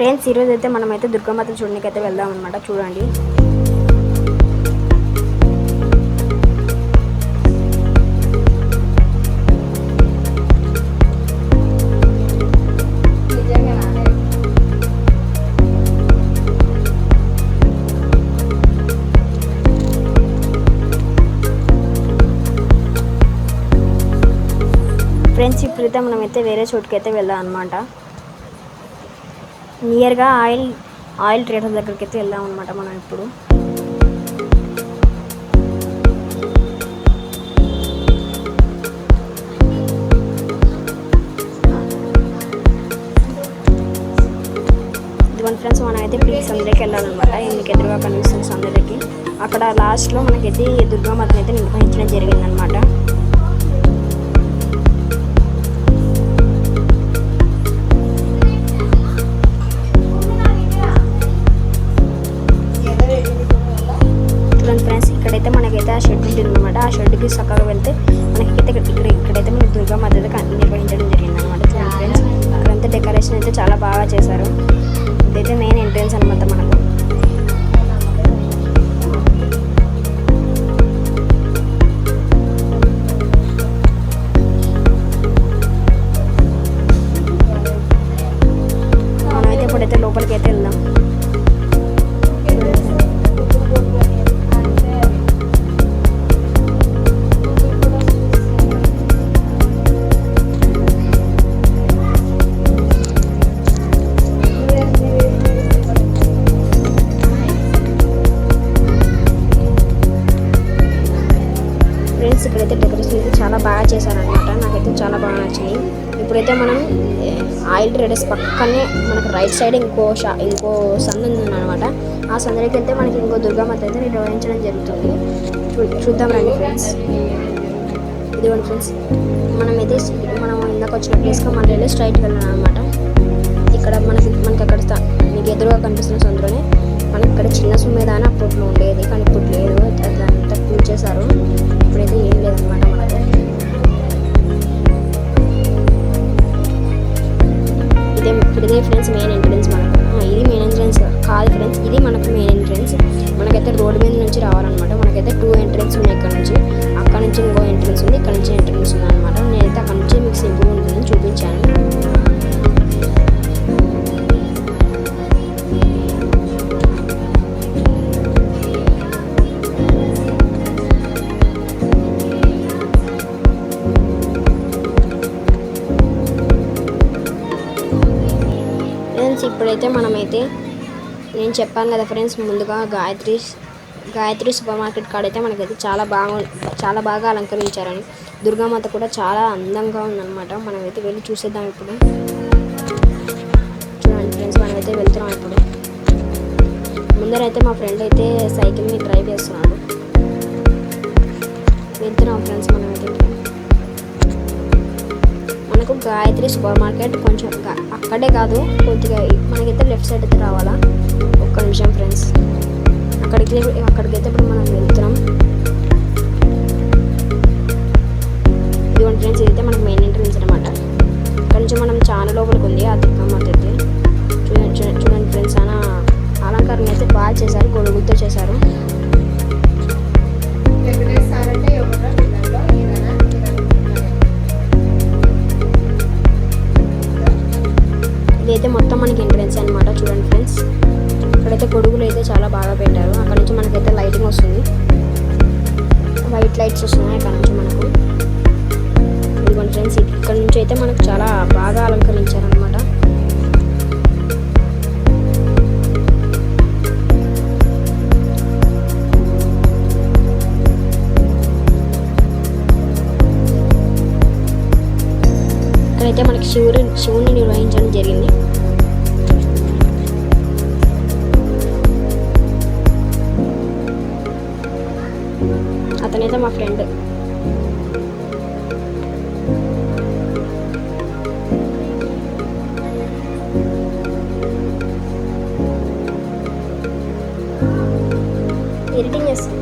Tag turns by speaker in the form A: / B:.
A: Friends ఈరోజు అయితే మనమైతే దుర్గామాత చూడడానికి అయితే వెళ్దాం అనమాట. చూడండి ఫ్రెండ్స్ ఇప్పుడైతే మనమైతే వేరే చోటుకి అయితే వెళ్దాం అనమాట. నియర్గా ఆయిల్ ట్రేడర్ దగ్గరికి అయితే వెళ్దాం అనమాట. మనం ఇప్పుడు ఇదిగోండి ఫ్రెండ్స్, మనం అయితే ప్లీజ్ సందరికి వెళ్ళాలన్నమాట. ఎందుకు ఎదురుగా కనిపిస్తుంది సందరికి. అక్కడ లాస్ట్లో మనకైతే దుర్గామాతను అయితే నిర్వహించడం జరిగిందనమాట. ఫ్రెండ్స్ ఇక్కడైతే మనకైతే ఆ షెడ్ ఉంటుంది అనమాట. ఆ షెడ్కి చక్కగా వెళ్తే మనకైతే ఇక్కడైతే మనకి దుర్గామాత అయితే నిర్వహించడం జరిగింది అనమాట. చూడండి ఫ్రెండ్స్, అక్కడంతా డెకరేషన్ అయితే చాలా బాగా చేశారు. ఇదైతే మెయిన్ ఎంట్రెన్స్ అనమాట మనకు. మనమైతే ఇప్పుడైతే లోపలికి అయితే వెళ్దాం. ఫ్రెండ్స్ ఇక్కడైతే డెకరేషన్ అయితే చాలా బాగా చేశారనమాట. నాకైతే చాలా బాగా నచ్చింది. ఇప్పుడైతే మనం ఆయిల్ ట్రేడర్స్ పక్కనే మనకు రైట్ సైడ్ ఇంకో సందు ఉందన్నమాట. ఆ సందులోకి వెళ్తే మనకి ఇంకో దుర్గామాత అయితే నిర్వహించడం జరుగుతుంది. చూద్దాం రండి ఫ్రెండ్స్. ఇదిగోండి ఫ్రెండ్స్, మనం ఇందాక వచ్చిన ప్లేస్గా మనం వెళ్ళి స్ట్రైట్కి వెళ్ళాను అనమాట. ఇక్కడ మనకి అక్కడ మీకు ఎదురుగా కనిపిస్తున్న సందులోనే మనకి ఇక్కడ చిన్న సుమేదాన అప్పట్లో ఉండేది, కానీ ఇప్పుడు లేదు. అదంతా కూల్చేశారు. ఇప్పుడైతే ఏం లేదనమాట మనకు. ఇదే ఫ్రెండ్స్ మెయిన్ ఎంట్రెన్స్ మనకు. ఇది మెయిన్ ఎంట్రెన్స్ కాదు ఫ్రెండ్స్, ఇది మనకు మెయిన్ ఎంట్రెన్స్. మనకైతే రోడ్డు మీద నుంచి రావాలన్నమాట. మనకైతే 2 ఎంట్రెన్స్ ఉన్నాయి. ఇక్కడ నుంచి ఇంకో ఎంట్రెన్స్ ఉంది, ఇక్కడ నుంచి ఎంట్రెన్స్ ఉంది అనమాట. నేనైతే అక్కడ నుంచి మీకు సింపుల్ ఉంటుందని చూపించాను. ఇప్పుడైతే మనమైతే నేను చెప్పాను కదా ఫ్రెండ్స్, ముందుగా గాయత్రి సూపర్ మార్కెట్ కాడైతే మనకైతే చాలా బాగా అలంకరించారని. దుర్గామాత కూడా చాలా అందంగా ఉందన్నమాట. మనమైతే వెళ్ళి చూసేద్దాం ఇప్పుడు. చూడండి ఫ్రెండ్స్, మనమైతే వెళ్తున్నాం ఇప్పుడు. ముందరైతే మా ఫ్రెండ్ అయితే సైకిల్ని డ్రైవ్ చేస్తున్నాడు. వెళ్తున్నాం ఫ్రెండ్స్ మనమైతే. మనకు గాయత్రి సూపర్ మార్కెట్ కొంచెం అక్కడే కాదు, కొద్దిగా మనకైతే లెఫ్ట్ సైడ్ అయితే రావాలా. ఒక్క నిమిషం ఫ్రెండ్స్, అక్కడికైతే ఇప్పుడు మనం వెళ్తున్నాం. ఇదిగోండి ఫ్రెండ్స్, ఇదైతే మనకు మెయిన్ ఎంట్రన్స్ అనమాట. ఇక్కడ నుంచి మనం చాలా లోపలికి ఉంది ఆ దుర్గామాత అయితే. చూడండి ఫ్రెండ్స్, చాలా అలంకరణ అయితే బాగా చేశారు, గొడుగులతో చేశారు. ఇదైతే మొత్తం మనకి ఎంట్రెన్స్ అనమాట. చూడండి ఫ్రెండ్స్, ఇక్కడైతే గొడుగులు అయితే చాలా బాగా పెట్టారు. అక్కడ నుంచి మనకైతే లైటింగ్ వస్తుంది, వైట్ లైట్స్ వస్తున్నాయి అక్కడ నుంచి మనకు. ఇదిగోండి ఫ్రెండ్స్, ఇక్కడ నుంచి అయితే మనకు చాలా బాగా అలంకరించారు అనమాట. ఇక్కడైతే మనకి శివుని నిర్వహించడం జరిగింది. అతనైతే మా ఫ్రెండ్. ఎడిటింగ్ చేస్తాను.